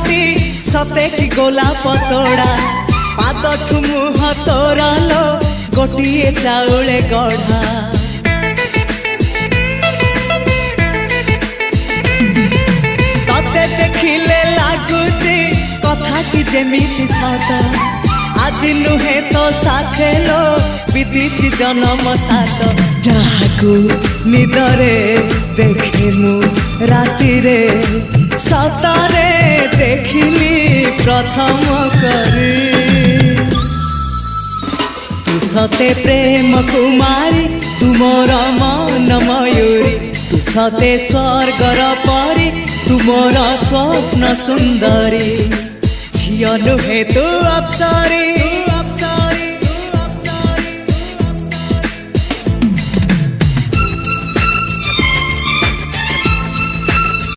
मुहटी सते कि गोलाप तोड़ा पादठु मुह तोरा लो गोटिए चाउले गढ़ा तते देखिले लागुची कथाटी जेमिति सत आज नुहे तो साथे लो विदिची जन्म सात जहाकू निदरे देखे मु राति रे सतरे देखिली प्रथम करी तू सते प्रेम कुमारी तू मोर मन मयूरी तू सते स्वर्गर परी तू मोर स्वप्न सुंदरी झियो नुहे तू अप्सरी।